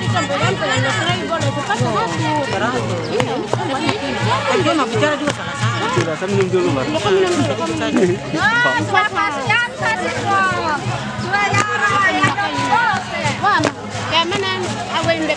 dicampur-campur, yang lagi boleh cepat 100. Iya, dia mau bicara juga salah-salah. Sudah, saya minum dulu, Mbak. Kau minum dulu, kau minum dulu. Wah, kayak mana? Awalnya